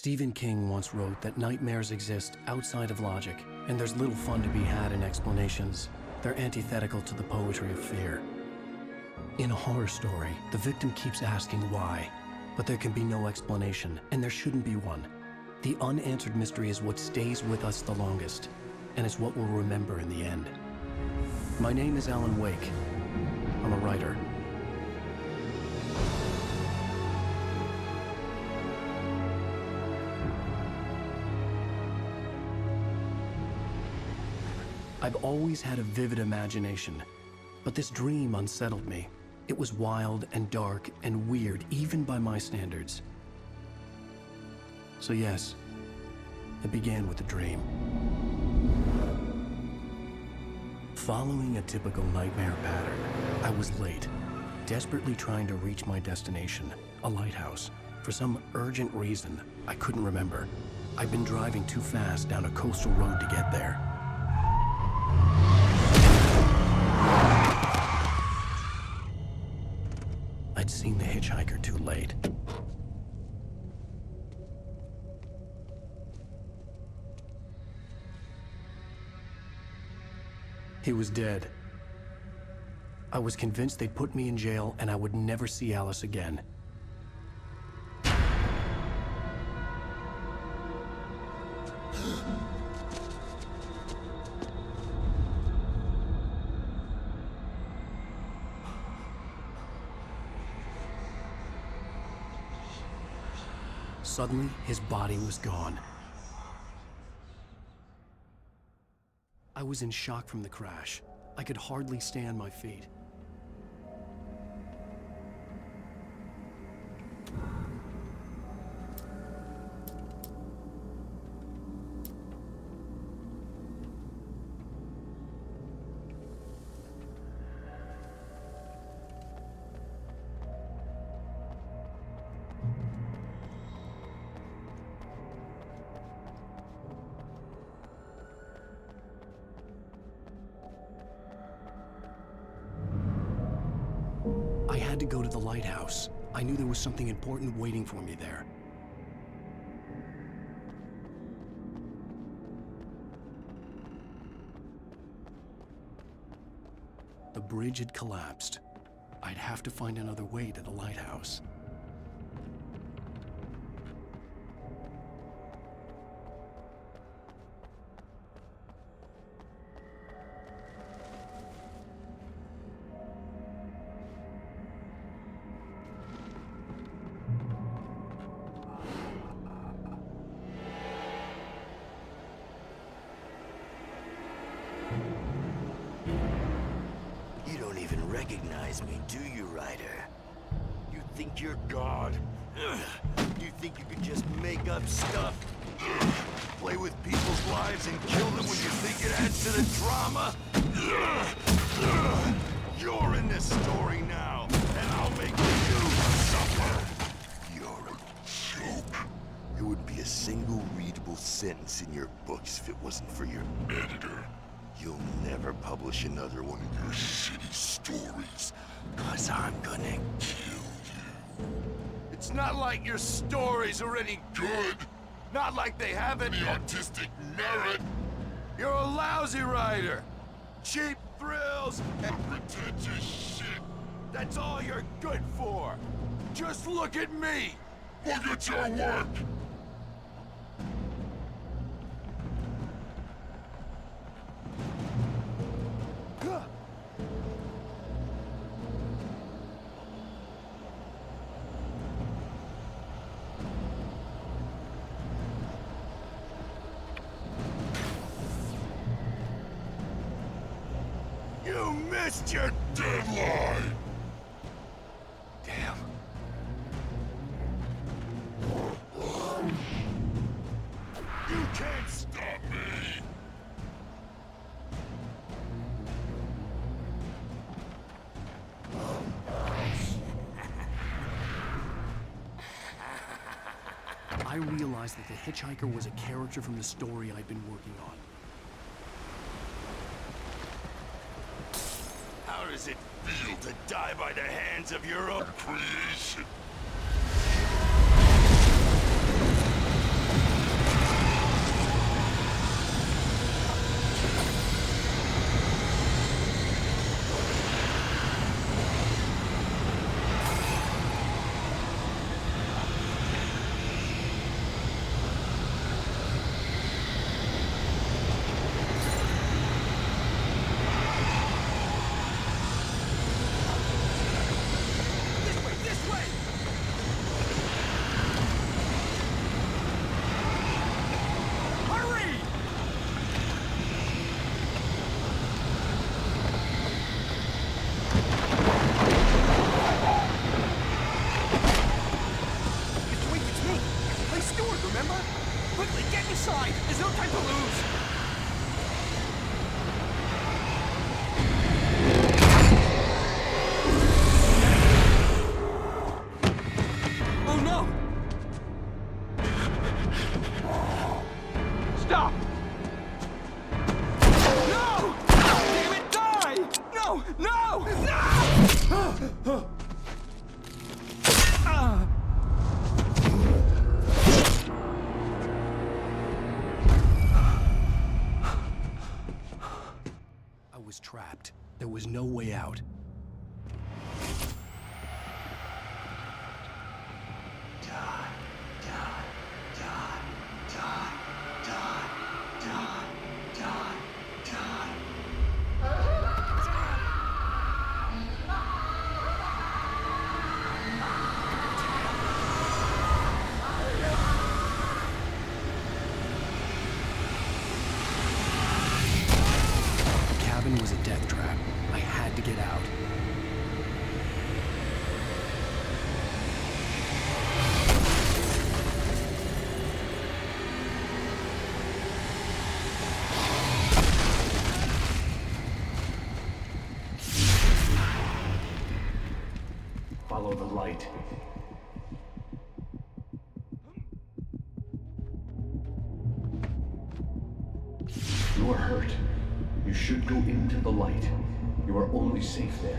Stephen King once wrote that nightmares exist outside of logic, and there's little fun to be had in explanations. They're antithetical to the poetry of fear. In a horror story, the victim keeps asking why, but there can be no explanation, and there shouldn't be one. The unanswered mystery is what stays with us the longest, and it's what we'll remember in the end. My name is Alan Wake. I'm a writer. I've always had a vivid imagination, but this dream unsettled me. It was wild and dark and weird, even by my standards. So yes, it began with a dream. Following a typical nightmare pattern, I was late, desperately trying to reach my destination, a lighthouse. For some urgent reason, I couldn't remember. I'd been driving too fast down a coastal road to get there. I'd seen the hitchhiker too late. He was dead. I was convinced they'd put me in jail and I would never see Alice again. Suddenly, his body was gone. I was in shock from the crash. I could hardly stay on my feet. I had to go to the lighthouse. I knew there was something important waiting for me there. The bridge had collapsed. I'd have to find another way to the lighthouse. Recognize me, do you, Ryder? You think you're God? You think you can just make up stuff? Play with people's lives and kill them when you think it adds to the drama? You're in this story now, and I'll make you suffer. You're a joke. It would be a single readable sentence in your books if it wasn't for your editor. You'll never publish another one of your shitty stories, 'cause I'm gonna kill you. It's not like your stories are any good. Not like they have any artistic merit. You're a lousy writer. Cheap thrills and pretentious shit. That's all you're good for. Just look at me. Look at your work. You missed your deadline! Damn. You can't stop me! I realized that the hitchhiker was a character from the story I'd been working on. How does it feel to die by the hands of your own creation? was trapped. There was no way out. Was a death trap. I had to get out. Follow the light. You are hurt. You should go into the light. You are only safe there.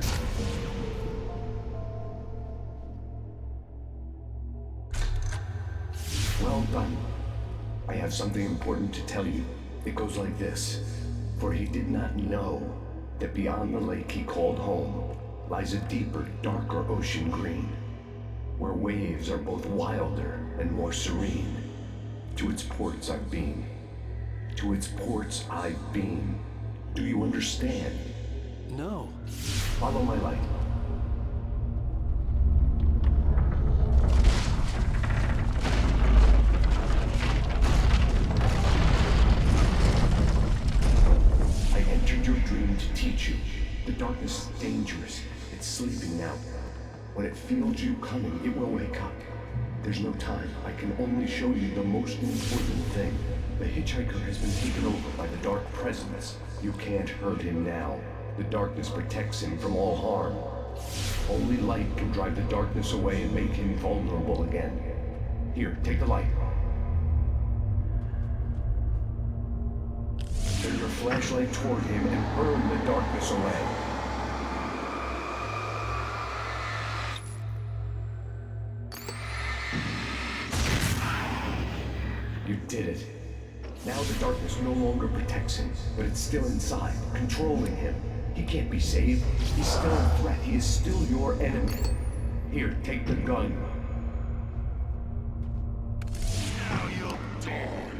Well done. I have something important to tell you. It goes like this. For he did not know that beyond the lake he called home lies a deeper, darker ocean green, where waves are both wilder and more serene. To its ports I've been. To its ports I've been. Do you understand? No. Follow my light. I entered your dream to teach you. The darkness is dangerous. It's sleeping now. When it feels you coming, it will wake up. There's no time. I can only show you the most important thing. The hitchhiker has been taken over by the dark presence. You can't hurt him now. The darkness protects him from all harm. Only light can drive the darkness away and make him vulnerable again. Here, take the light. Turn your flashlight toward him and burn the darkness away. You did it. Now the darkness no longer protects him, but it's still inside, controlling him. He can't be saved. He's still a threat. He is still your enemy. Here, take the gun. Now you'll die.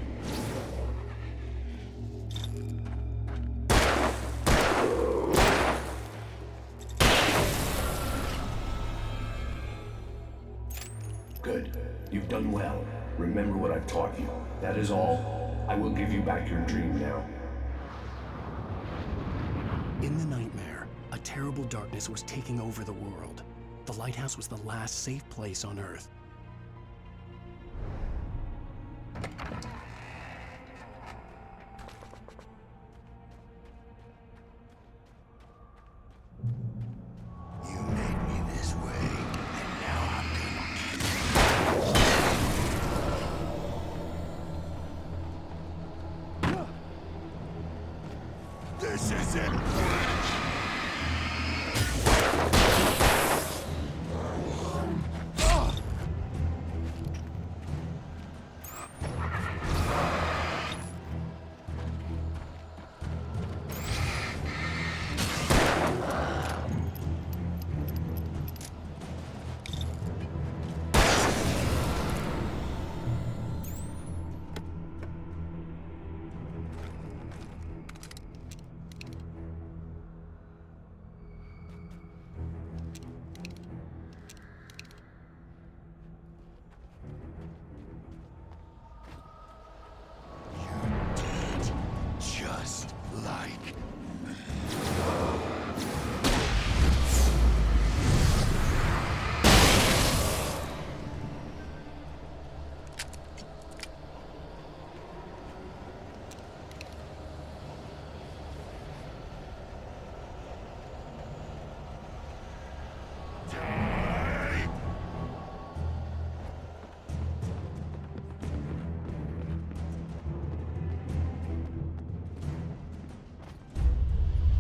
Good. You've done well. Remember what I've taught you. That is all. I will give you back your dream now. In the nightmare, a terrible darkness was taking over the world. The lighthouse was the last safe place on Earth. You made me this way, and now I'm gonna... This isn't... Just like...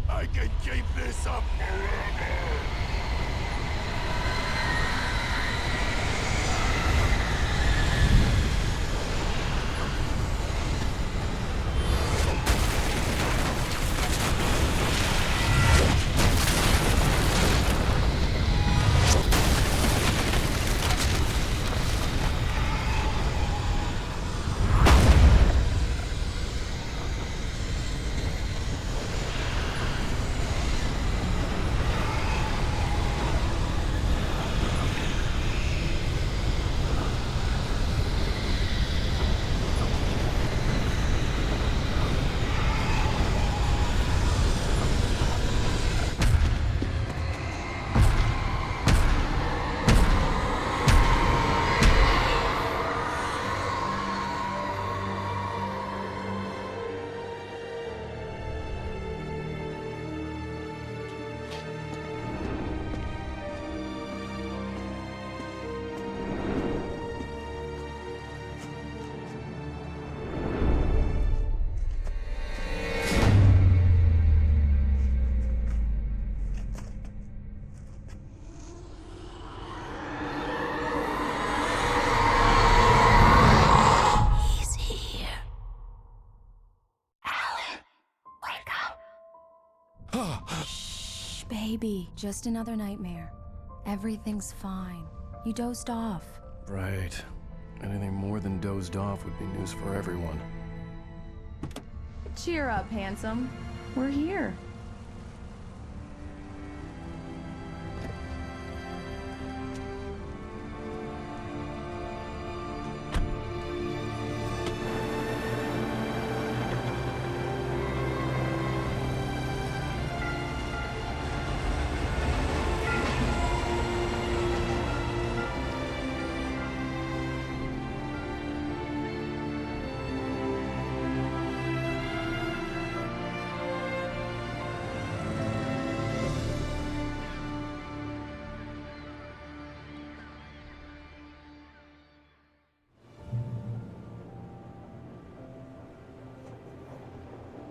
I can keep this up forever! Shh, baby. Just another nightmare. Everything's fine. You dozed off. Right. Anything more than dozed off would be news for everyone. Cheer up, handsome. We're here.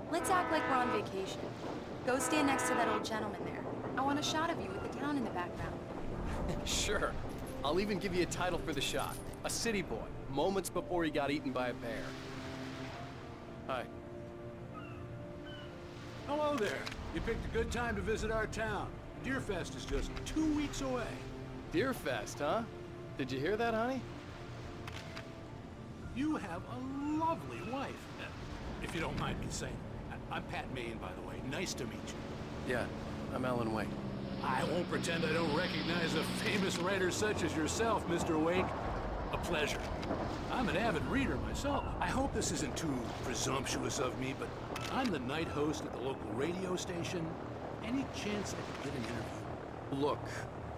Let's act like we're on vacation. Go stand next to that old gentleman there. I want a shot of you with the town in the background. Sure. I'll even give you a title for the shot. A city boy, moments before he got eaten by a bear. Hi. Hello there. You picked a good time to visit our town. Deerfest is just 2 weeks away. Deerfest, huh? Did you hear that, honey? You have a lovely wife. If you don't mind me saying. I'm Pat Maine, by the way. Nice to meet you. Yeah, I'm Alan Wake. I won't pretend I don't recognize a famous writer such as yourself, Mr. Wake. A pleasure. I'm an avid reader myself. I hope this isn't too presumptuous of me, but I'm the night host at the local radio station. Any chance I could get an interview? Look,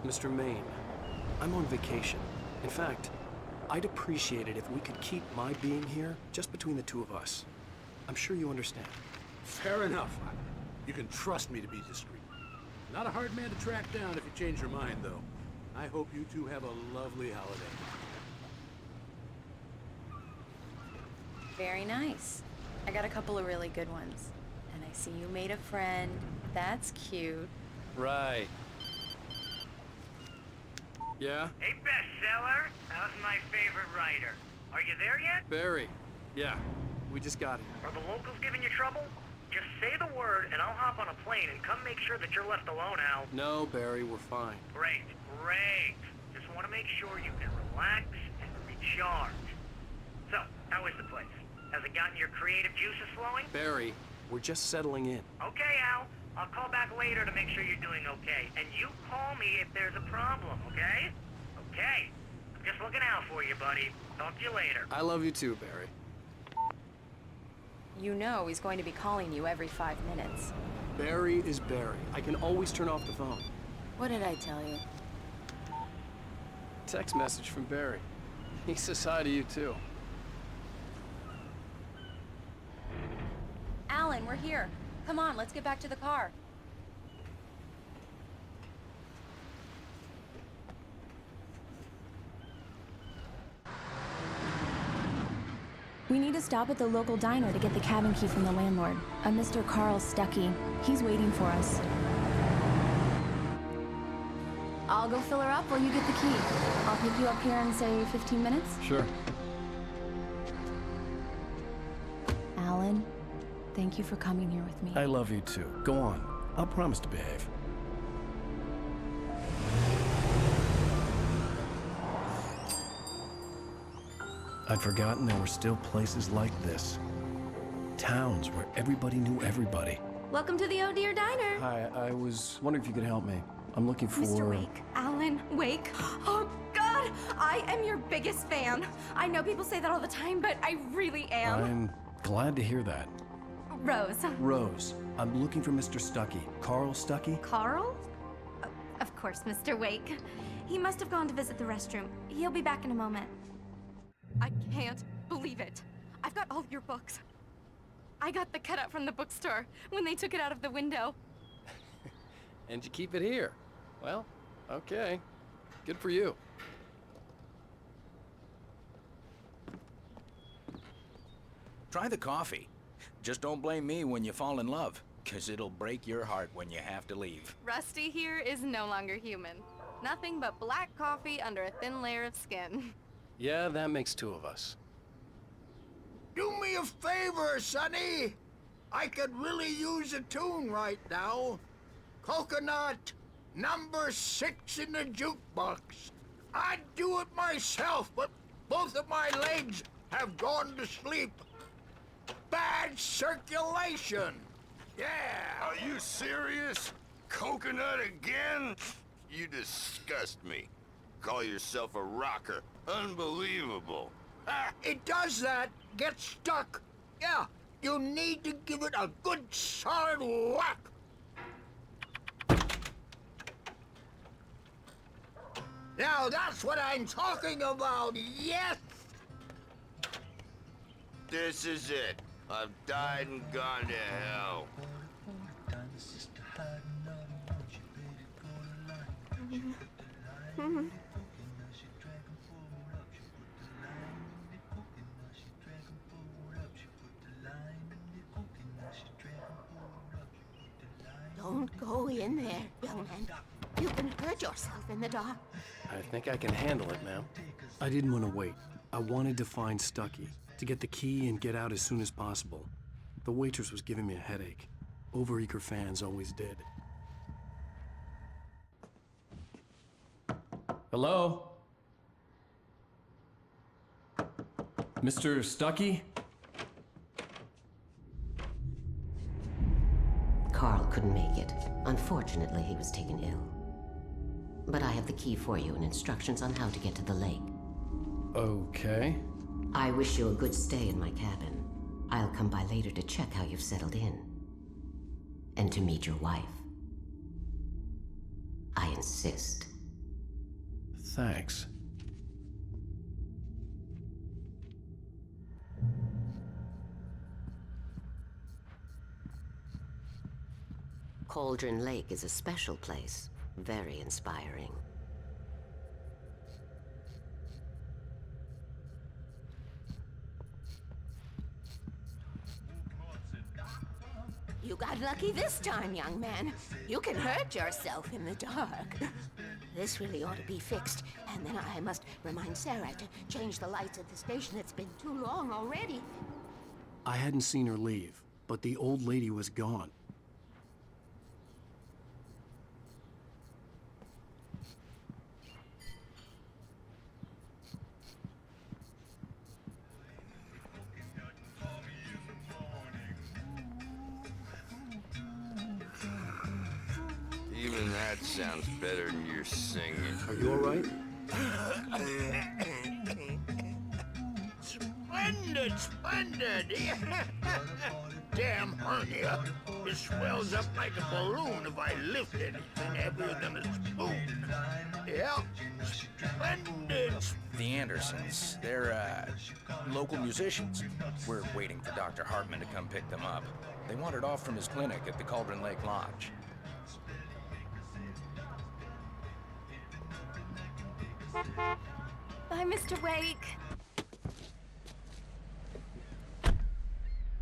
Mr. Maine, I'm on vacation. In fact, I'd appreciate it if we could keep my being here just between the two of us. I'm sure you understand. Fair enough. You can trust me to be discreet. Not a hard man to track down if you change your mind, though. I hope you two have a lovely holiday. Very nice. I got a couple of really good ones. And I see you made a friend. That's cute. Right. Yeah? Hey, bestseller. How's my favorite writer? Are you there yet? Barry. Yeah, we just got here. Are the locals giving you trouble? Just say the word and I'll hop on a plane and come make sure that you're left alone, Al. No, Barry, we're fine. Great, great. Just want to make sure you can relax and recharge. So, how is the place? Has it gotten your creative juices flowing? Barry, we're just settling in. Okay, Al. I'll call back later to make sure you're doing okay. And you call me if there's a problem, okay? Okay. I'm just looking out for you, buddy. Talk to you later. I love you too, Barry. You know he's going to be calling you every 5 minutes. Barry is Barry. I can always turn off the phone. What did I tell you? Text message from Barry. He says hi to you too. Alan, we're here. Come on, let's get back to the car. We need to stop at the local diner to get the cabin key from the landlord, a Mr. Carl Stuckey. He's waiting for us. I'll go fill her up while you get the key. I'll pick you up here in, say, 15 minutes? Sure. Alan, thank you for coming here with me. I love you too. Go on. I'll promise to behave. I'd forgotten there were still places like this. Towns where everybody knew everybody. Welcome to the Oh Dear Diner. Hi, I was wondering if you could help me. I'm looking for... Mr. Wake. Alan Wake. Oh, God! I am your biggest fan. I know people say that all the time, but I really am. I'm glad to hear that. Rose. Rose, I'm looking for Mr. Stuckey. Carl Stuckey? Carl? Of course, Mr. Wake. He must have gone to visit the restroom. He'll be back in a moment. I can't believe it. I've got all your books. I got the cutout from the bookstore when they took it out of the window. And you keep it here. Well, okay. Good for you. Try the coffee. Just don't blame me when you fall in love, 'cause it'll break your heart when you have to leave. Rusty here is no longer human. Nothing but black coffee under a thin layer of skin. Yeah, that makes two of us. Do me a favor, Sonny! I could really use a tune right now. Coconut, number 6 in the jukebox. I'd do it myself, but both of my legs have gone to sleep. Bad circulation. Yeah. Are you serious? Coconut again? You disgust me. Call yourself a rocker. Unbelievable. It does that. Get stuck. Yeah, you need to give it a good solid whack. Now that's what I'm talking about, yes! This is it. I've died and gone to hell. Don't go in there, young man. You can hurt yourself in the dark. I think I can handle it, ma'am. I didn't want to wait. I wanted to find Stucky, to get the key and get out as soon as possible. The waitress was giving me a headache. Overeager fans always did. Hello? Mr. Stucky? Carl couldn't make it. Unfortunately, he was taken ill. But I have the key for you and instructions on how to get to the lake. Okay. I wish you a good stay in my cabin. I'll come by later to check how you've settled in. And to meet your wife. I insist. Thanks. Cauldron Lake is a special place. Very inspiring. You got lucky this time, young man. You can hurt yourself in the dark. This really ought to be fixed, and then I must remind Sarah to change the lights at the station. It's been too long already. I hadn't seen her leave, but the old lady was gone. Even that sounds better than your singing. Are you all right? Splendid, splendid! Damn hernia. It swells up like a balloon if I lift anything heavier than a spoon. Yeah, splendid. The Andersons, they're, local musicians. We're waiting for Dr. Hartman to come pick them up. They wandered off from his clinic at the Cauldron Lake Lodge. Bye, Mr. Wake.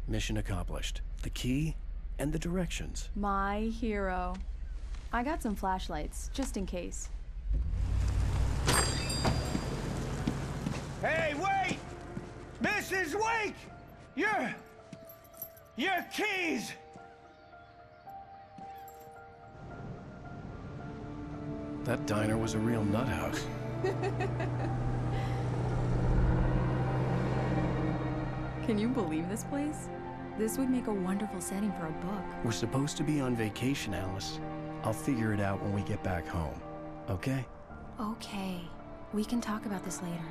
Mission accomplished. The key and the directions. My hero. I got some flashlights, just in case. Hey, wait! Mrs. Wake! Your keys! That diner was a real nut house. Can you believe this place? This would make a wonderful setting for a book. We're supposed to be on vacation, Alice. I'll figure it out when we get back home. Okay? Okay. We can talk about this later.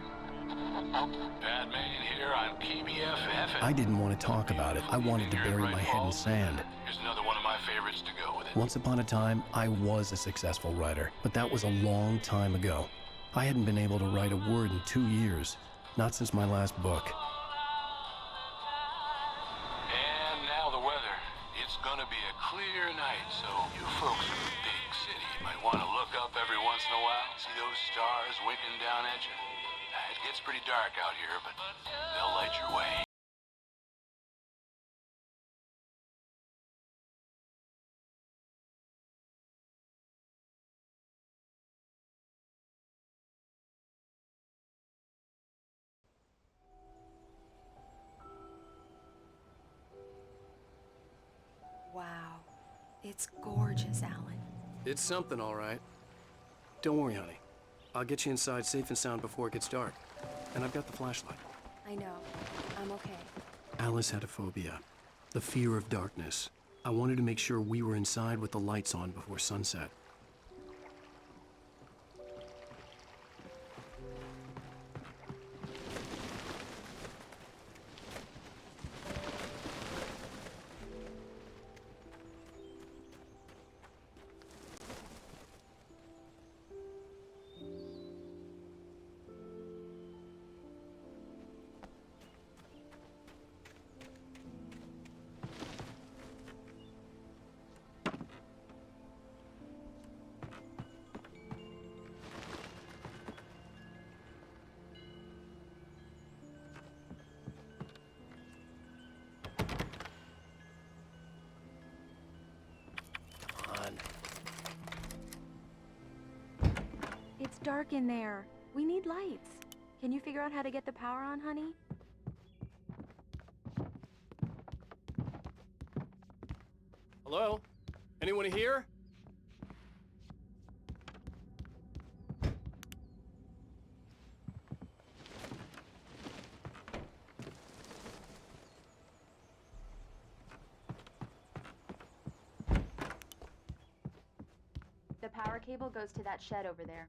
Bad man here on KBFF. I didn't want to talk about it. I wanted to bury my head in sand. Here's another one of my favorites to go with it. Once upon a time, I was a successful writer, but that was a long time ago. I hadn't been able to write a word in 2 years, not since my last book. And now the weather. It's gonna be a clear night, so you folks in the big city might want to look up every once in a while, see those stars winking down at you. It gets pretty dark out here, but they'll light your way. It's gorgeous, Alan. It's something, all right. Don't worry, honey. I'll get you inside safe and sound before it gets dark. And I've got the flashlight. I know. I'm okay. Alice had a phobia, the fear of darkness. I wanted to make sure we were inside with the lights on before sunset. It's dark in there. We need lights. Can you figure out how to get the power on, honey? Hello? Anyone here? The power cable goes to that shed over there.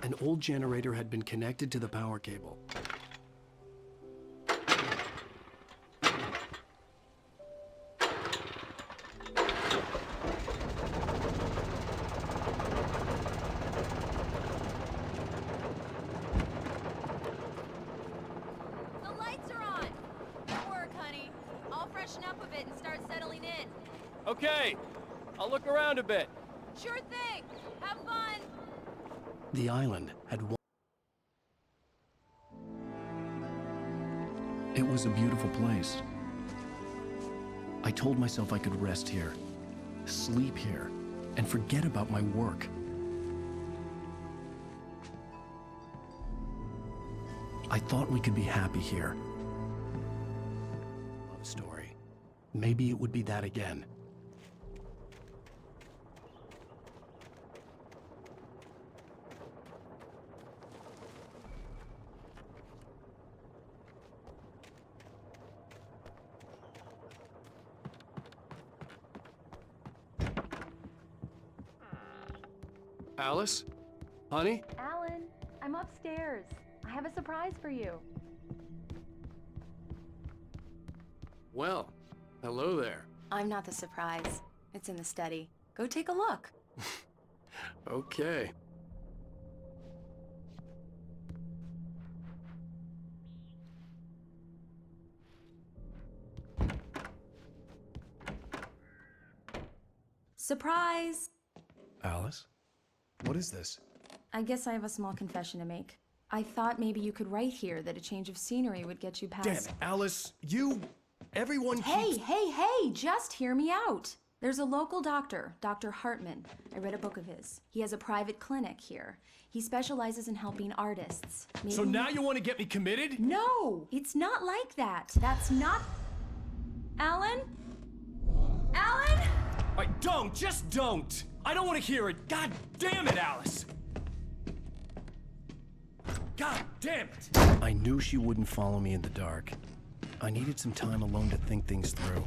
An old generator had been connected to the power cable. The lights are on! Good work, honey. I'll freshen up a bit and start settling in. Okay. I'll look around a bit. Sure thing! Have fun! The island had one. It was a beautiful place. I told myself I could rest here, sleep here, and forget about my work. I thought we could be happy here. Love story. Maybe it would be that again. Alice? Honey? Alan, I'm upstairs. I have a surprise for you. Well, hello there. I'm not the surprise. It's in the study. Go take a look. Okay. Surprise! Alice? What is this? I guess I have a small confession to make. I thought maybe you could write here that a change of scenery would get you past... Damn it, Alice, everyone Hey, keeps... hey, just hear me out. There's a local doctor, Dr. Hartman. I read a book of his. He has a private clinic here. He specializes in helping artists. So now you want to get me committed? No, it's not like that. That's not... Alan? Alan? Just don't! I don't want to hear it! God damn it, Alice! God damn it! I knew she wouldn't follow me in the dark. I needed some time alone to think things through.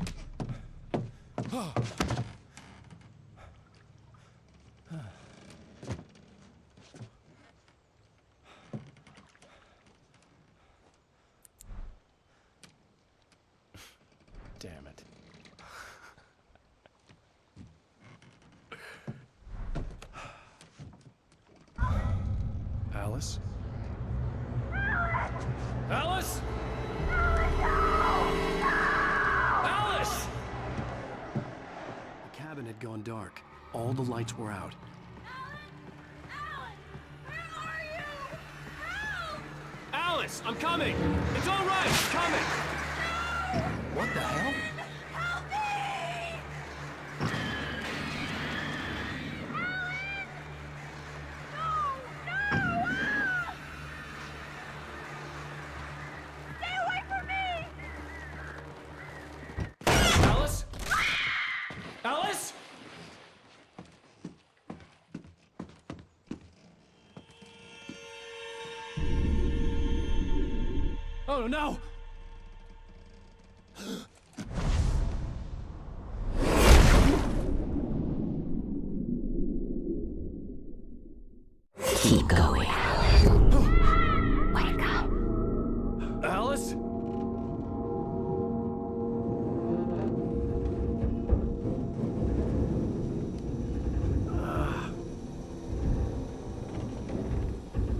Damn it. Alice? Alice? Alice! The cabin had gone dark. All the lights were out. Alice, I'm coming! It's all right, I'm coming! What the hell? Alice? Alice? Oh no! Keep going. Wake up. Alice?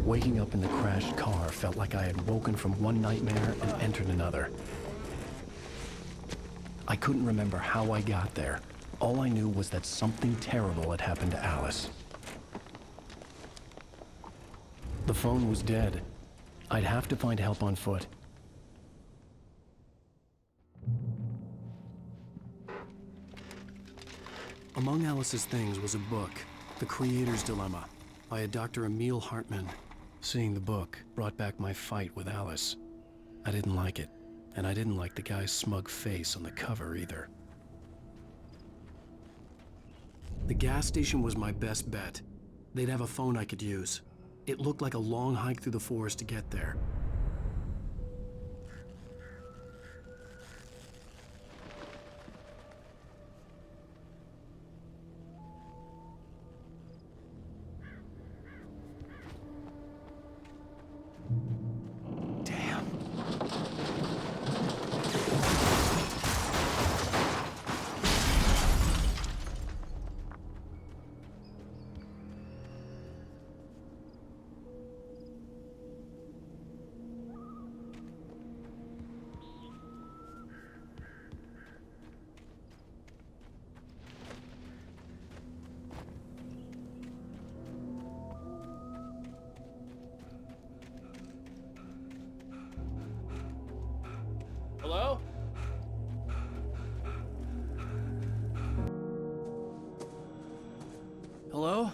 Waking up in the crashed car felt like I had woken from one nightmare and entered another. I couldn't remember how I got there. All I knew was that something terrible had happened to Alice. The phone was dead. I'd have to find help on foot. Among Alice's things was a book, The Creator's Dilemma, by a Dr. Emil Hartmann. Seeing the book brought back my fight with Alice. I didn't like it, and I didn't like the guy's smug face on the cover either. The gas station was my best bet. They'd have a phone I could use. It looked like a long hike through the forest to get there. Hello? Hello?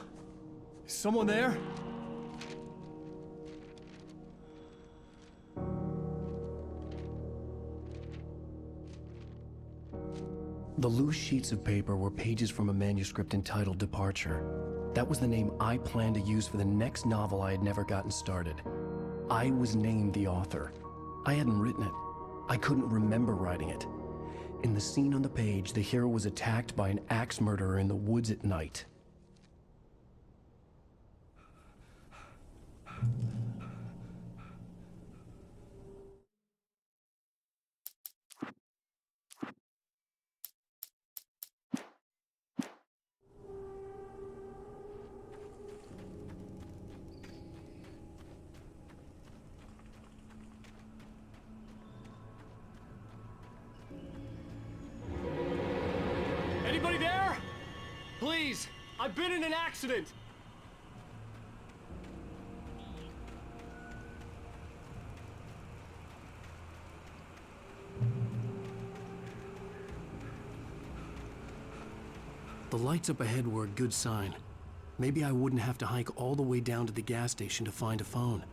Is someone there? The loose sheets of paper were pages from a manuscript entitled Departure. That was the name I planned to use for the next novel I had never gotten started. I was named the author. I hadn't written it. I couldn't remember writing it. In the scene on the page, the hero was attacked by an axe murderer in the woods at night. Anybody there? Please, I've been in an accident. The lights up ahead were a good sign. Maybe I wouldn't have to hike all the way down to the gas station to find a phone.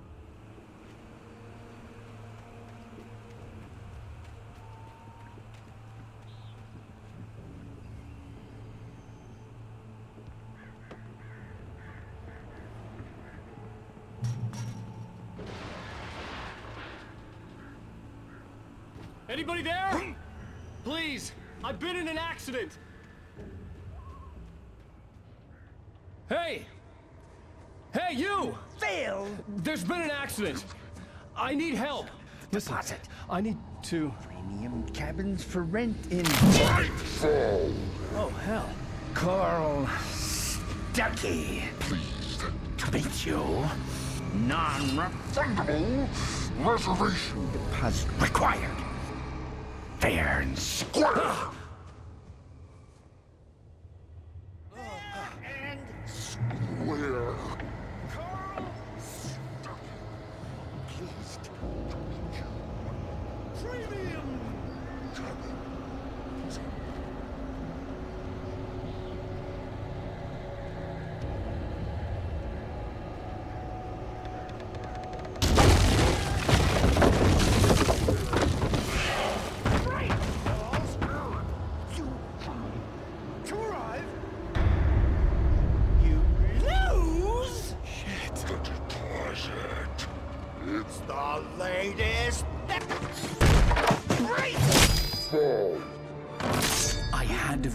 Anybody there? Please, I've been in an accident. Hey! Hey, you! Phil! There's been an accident. I need help. Listen, Deposit. I need to... Premium cabins for rent in... Oh, hell. Carl Stuckey. Pleased to meet you. Non-refundable reservation deposit required. Fair and square. And square. Carl! Please premium!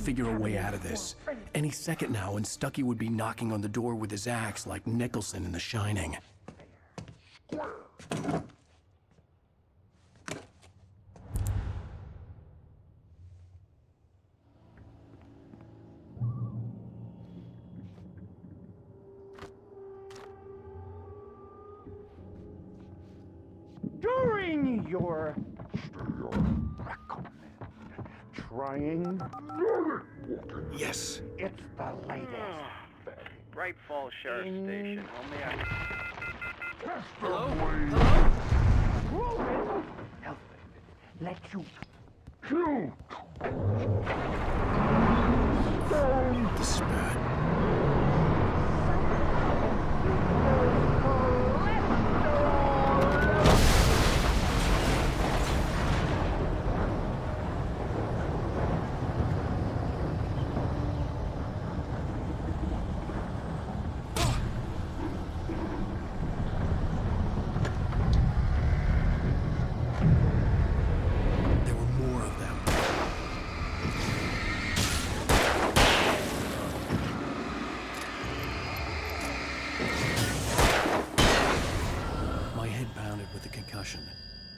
Figure a way out of this. Any second now, and Stucky would be knocking on the door with his axe like Nicholson in The Shining. During your trying. Yes. It's the latest. Bright Falls Sheriff Station. Only I... Hello? Roman, let you kill. This is bad.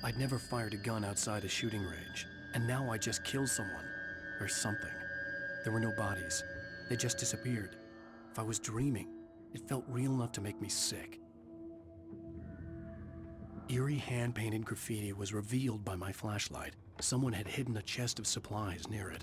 I'd never fired a gun outside a shooting range, and now I just killed someone. Or something. There were no bodies. They just disappeared. If I was dreaming, it felt real enough to make me sick. Eerie hand-painted graffiti was revealed by my flashlight. Someone had hidden a chest of supplies near it.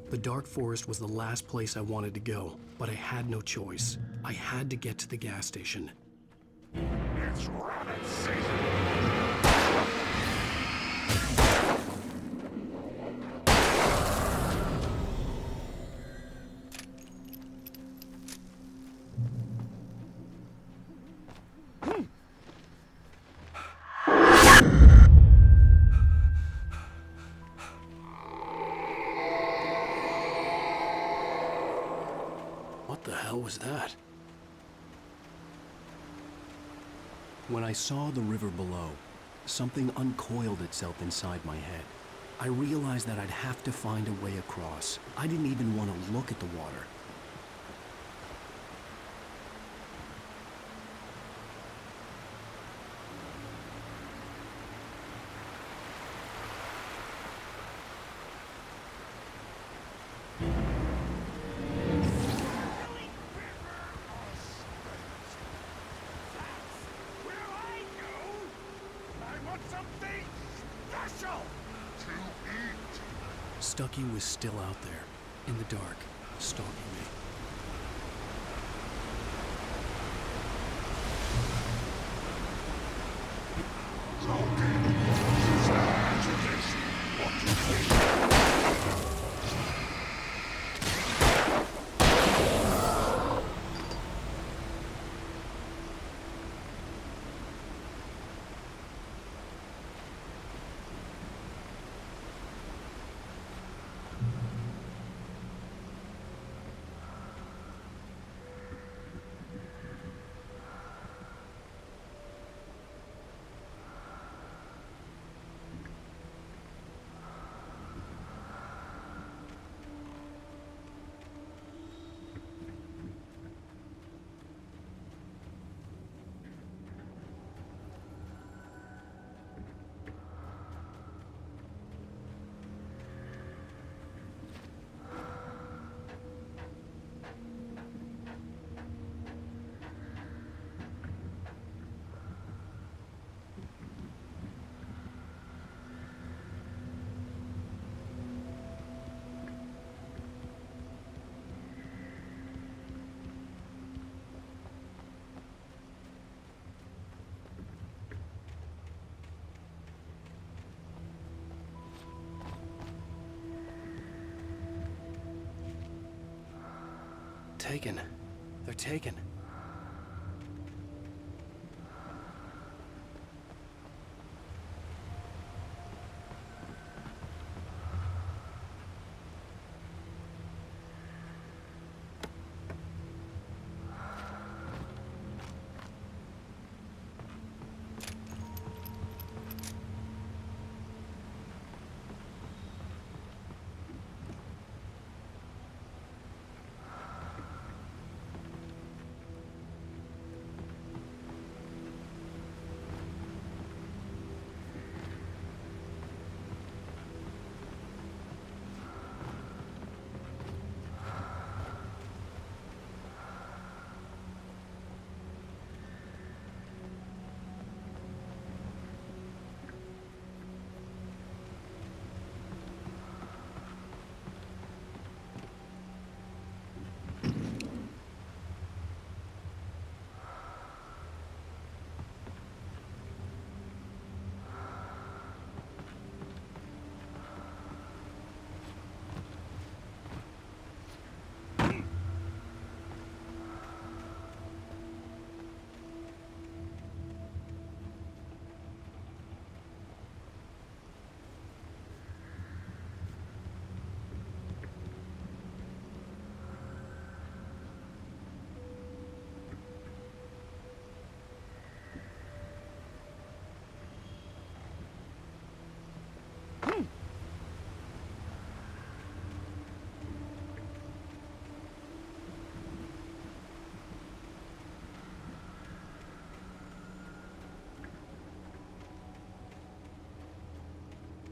The dark forest was the last place I wanted to go, but I had no choice. I had to get to the gas station. It's rabbit season. What the hell was that? When I saw the river below, something uncoiled itself inside my head. I realized that I'd have to find a way across. I didn't even want to look at the water. Stucky was still out there, in the dark, stalking me. taken. They're taken.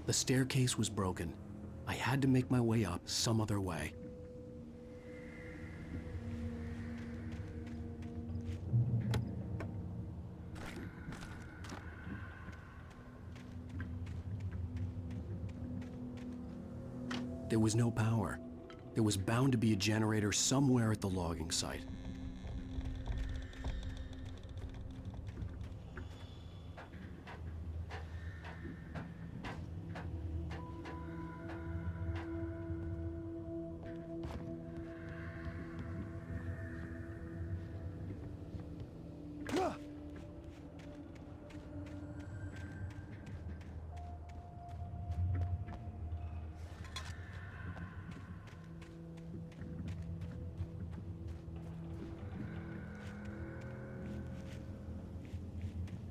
The staircase was broken. I had to make my way up some other way. There was no power. There was bound to be a generator somewhere at the logging site.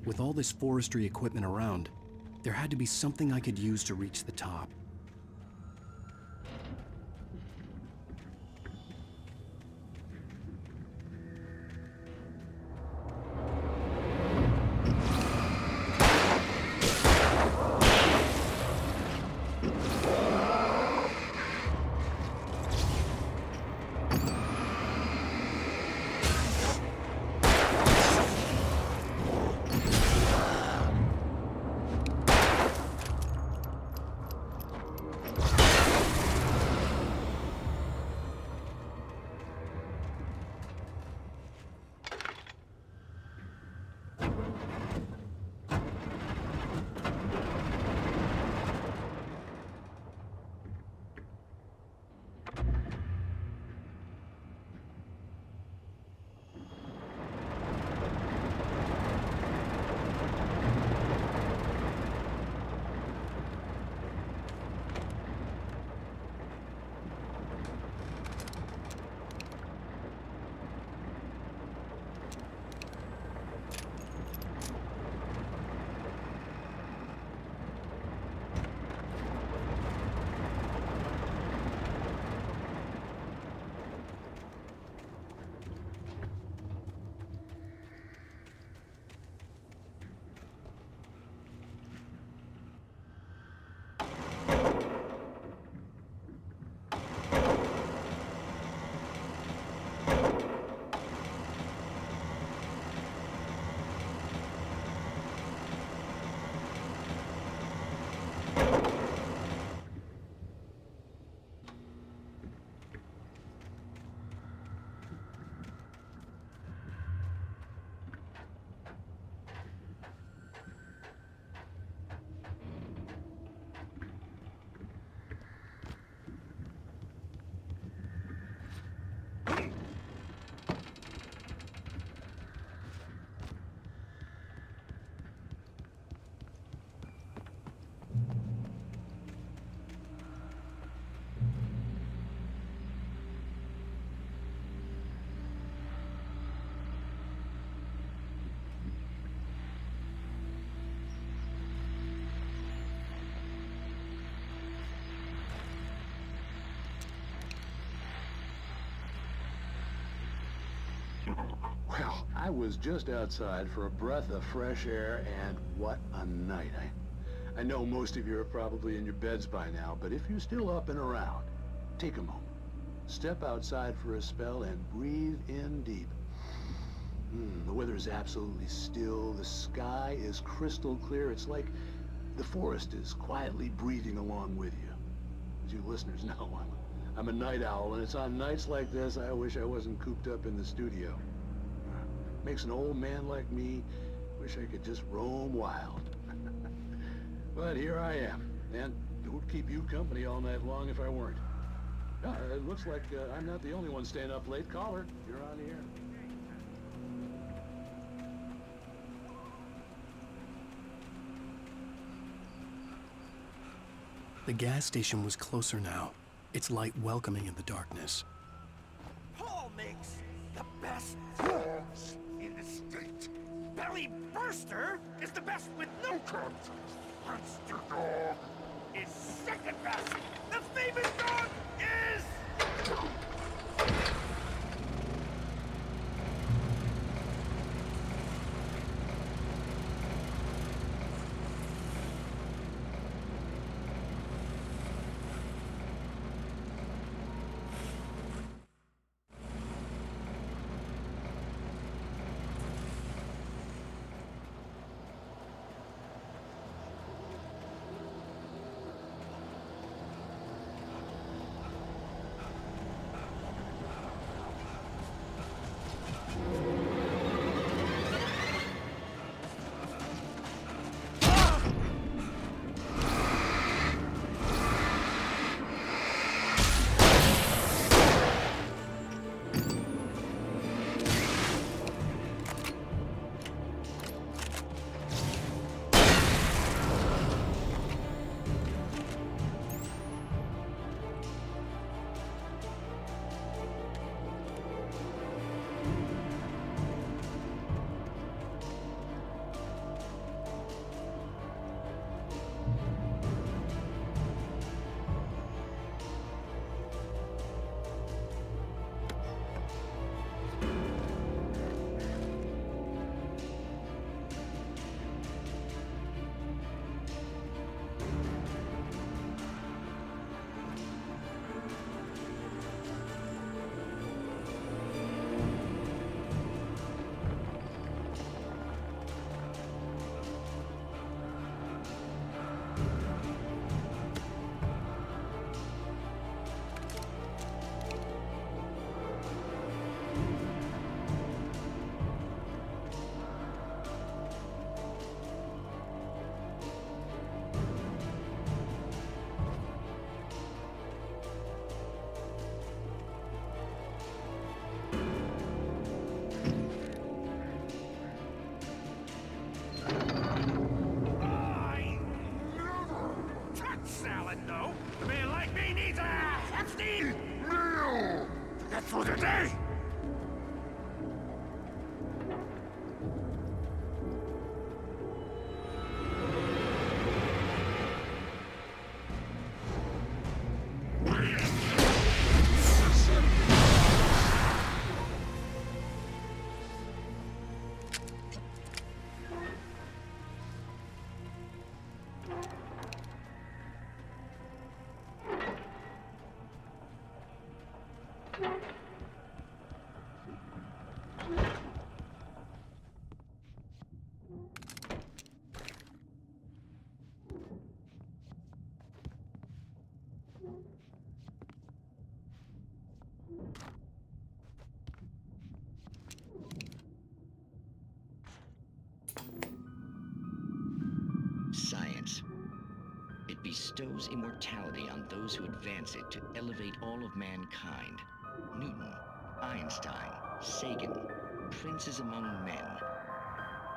With all this forestry equipment around, there had to be something I could use to reach the top. Well, I was just outside for a breath of fresh air, and what a night. I know most of you are probably in your beds by now, but if you're still up and around, take a moment. Step outside for a spell and breathe in deep. The weather is absolutely still. The sky is crystal clear. It's like the forest is quietly breathing along with you. As you listeners know, I'm a night owl, and it's on nights like this I wish I wasn't cooped up in the studio. Makes an old man like me wish I could just roam wild. But here I am, and it would keep you company all night long if I weren't. It looks like I'm not the only one staying up late. Caller, you're on the air. The gas station was closer now, its light welcoming in the darkness. Paul makes the best prawns in the state. Belly Burster is the best with no crumbs. Monster Dog is second best. The famous dog is... For the day! Science. It bestows immortality on those who advance it to elevate all of mankind. Newton, Einstein, Sagan, princes among men.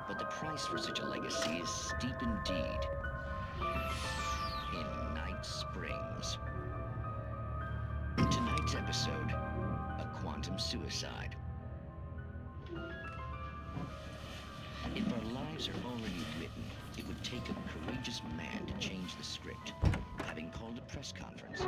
But the price for such a legacy is steep indeed. In Night Springs. Tonight's episode, a quantum suicide. If our lives are already written, it would take a courageous man to change the script, having called a press conference.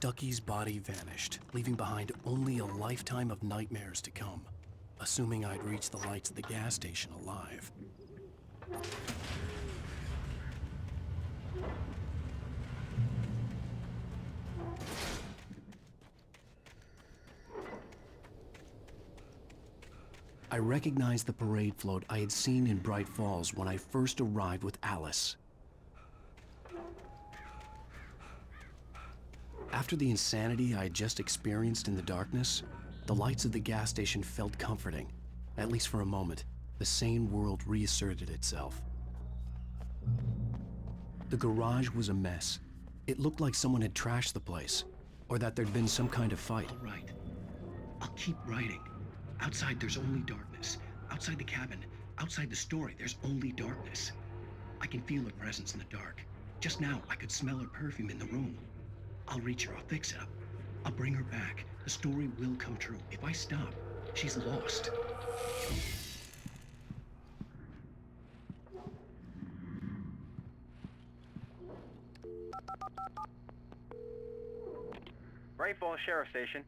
Stucky's body vanished, leaving behind only a lifetime of nightmares to come, assuming I'd reach the lights of the gas station alive. I recognized the parade float I had seen in Bright Falls when I first arrived with Alice. After the insanity I had just experienced in the darkness, the lights of the gas station felt comforting. At least for a moment, the sane world reasserted itself. The garage was a mess. It looked like someone had trashed the place, or that there'd been some kind of fight. All right. I'll keep writing. Outside, there's only darkness. Outside the cabin, outside the story, there's only darkness. I can feel her presence in the dark. Just now, I could smell her perfume in the room. I'll reach her, I'll fix it up. I'll bring her back. The story will come true. If I stop, she's lost. Bright Falls Sheriff Station.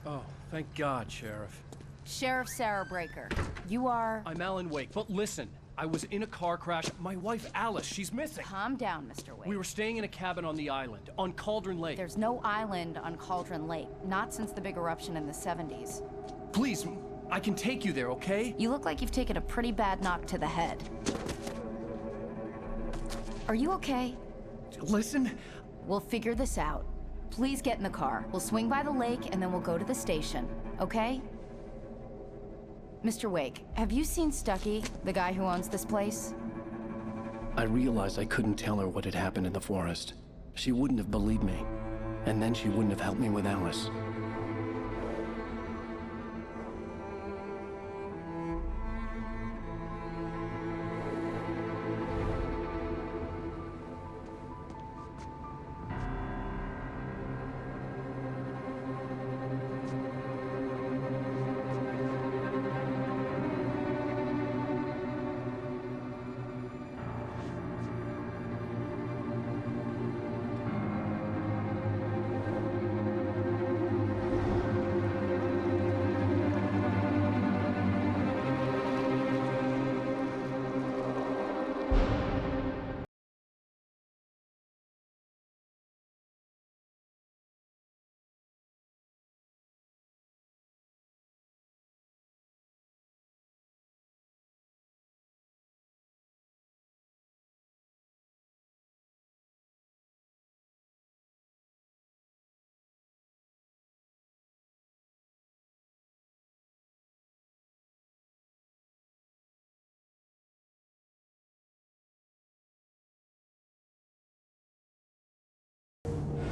Oh, thank God, Sheriff. Sheriff Sarah Breaker. You are... I'm Alan Wake, but listen, I was in a car crash. My wife, Alice, she's missing. Calm down, Mr. Wake. We were staying in a cabin on the island, on Cauldron Lake. There's no island on Cauldron Lake, not since the big eruption in the 70s. Please, I can take you there, okay? You look like you've taken a pretty bad knock to the head. Are you okay? Listen. We'll figure this out. Please get in the car. We'll swing by the lake and then we'll go to the station, okay? Mr. Wake, have you seen Stucky, the guy who owns this place? I realized I couldn't tell her what had happened in the forest. She wouldn't have believed me, and then she wouldn't have helped me with Alice.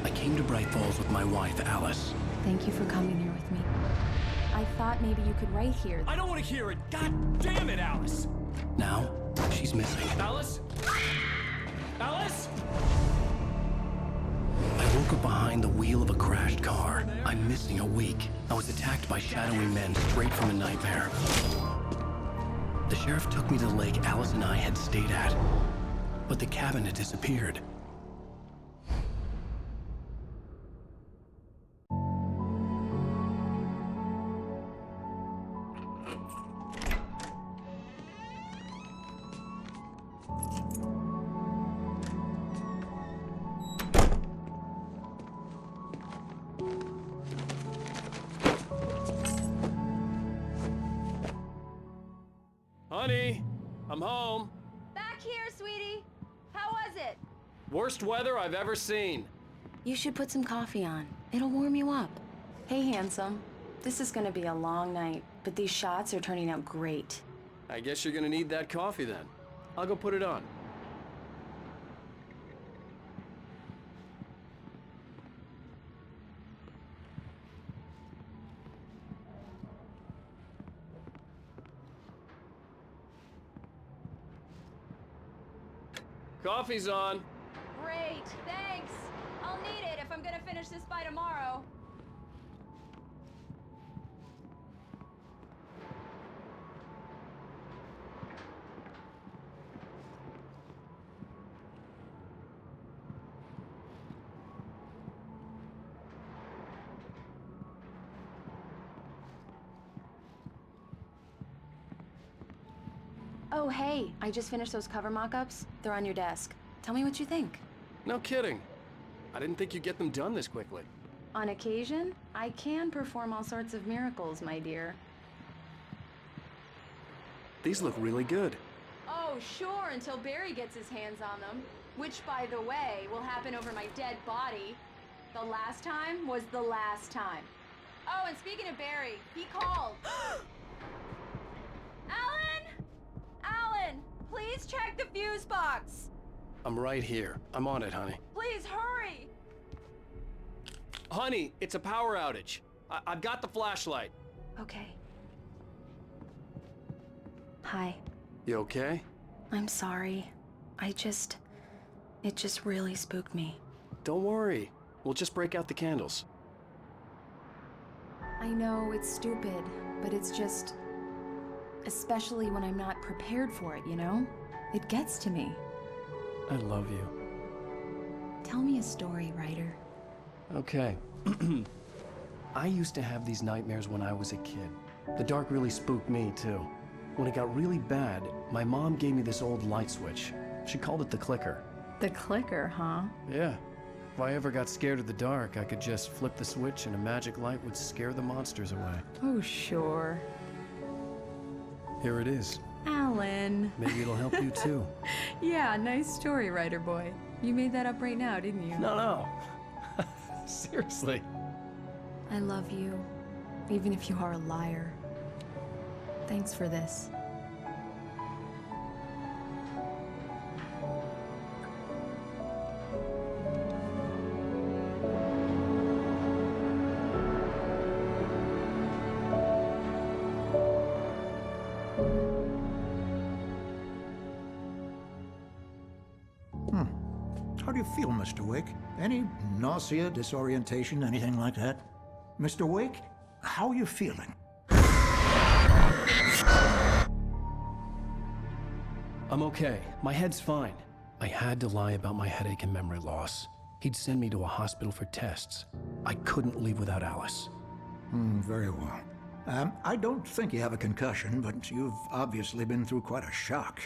I came to Bright Falls with my wife, Alice. Thank you for coming here with me. I thought maybe you could write here. I don't want to hear it! God damn it, Alice! Now, she's missing. Alice? Alice? I woke up behind the wheel of a crashed car. I'm missing a week. I was attacked by shadowy men straight from a nightmare. The sheriff took me to the lake Alice and I had stayed at, but the cabin had disappeared. Honey, I'm home. Back here, sweetie. How was it? Worst weather I've ever seen. You should put some coffee on. It'll warm you up. Hey, handsome. This is gonna be a long night, but these shots are turning out great. I guess you're gonna need that coffee then. I'll go put it on. Coffee's on. Great, thanks. I'll need it if I'm gonna finish this by tomorrow. Oh, hey, I just finished those cover mock-ups. They're on your desk. Tell me what you think. No kidding. I didn't think you'd get them done this quickly. On occasion, I can perform all sorts of miracles, my dear. These look really good. Oh, sure, until Barry gets his hands on them. Which, by the way, will happen over my dead body. The last time was the last time. Oh, and speaking of Barry, he called. Alan! Alan, please check the fuse box. I'm right here. I'm on it, honey. Please hurry! Honey, it's a power outage. I've got the flashlight. Okay. Hi. You okay? I'm sorry. It just really spooked me. Don't worry. We'll just break out the candles. I know it's stupid, but it's just... especially when I'm not prepared for it, you know? It gets to me. I love you. Tell me a story, writer. Okay. I used to have these nightmares when I was a kid. The dark really spooked me, too. When it got really bad, my mom gave me this old light switch. She called it the clicker. The clicker, huh? Yeah. If I ever got scared of the dark, I could just flip the switch and a magic light would scare the monsters away. Oh, sure. Here it is. Alan. Maybe it'll help you, too. Yeah, nice story, writer boy. You made that up right now, didn't you? No. Seriously. I love you, even if you are a liar. Thanks for this. How do you feel, Mr. Wake? Any nausea, disorientation, anything like that? Mr. Wake, how are you feeling? I'm okay. My head's fine. I had to lie about my headache and memory loss. He'd send me to a hospital for tests. I couldn't leave without Alice. Very well. I don't think you have a concussion, but you've obviously been through quite a shock.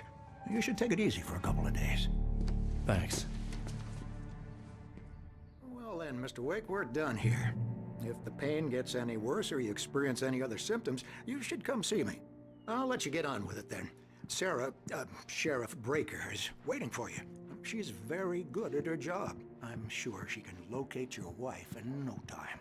You should take it easy for a couple of days. Thanks. Well then, Mr. Wake, we're done here. If the pain gets any worse or you experience any other symptoms, you should come see me. I'll let you get on with it then. Sarah, Sheriff Breaker, is waiting for you. She's very good at her job. I'm sure she can locate your wife in no time.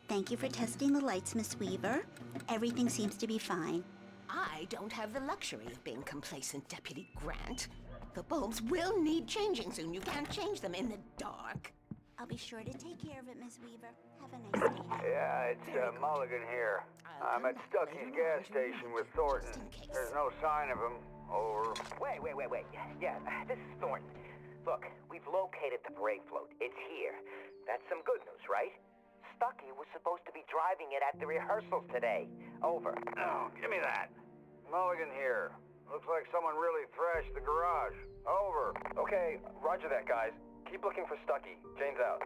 Thank you for testing the lights, Miss Weaver. Everything seems to be fine. I don't have the luxury of being complacent, Deputy Grant. The bulbs will need changing soon. You can't change them in the dark. I'll be sure to take care of it, Miss Weaver. Have a nice day. Yeah, it's Mulligan here. I'm at Stucky's gas station with Thornton. There's no sign of him. Over. Wait. Yeah, this is Thornton. Look, we've located the brake float. It's here. That's some good news, right? Stucky was supposed to be driving it at the rehearsals today. Over. Oh, give me that. Mulligan here. Looks like someone really thrashed the garage. Over. Okay, roger that, guys. Keep looking for Stucky. Jane's out.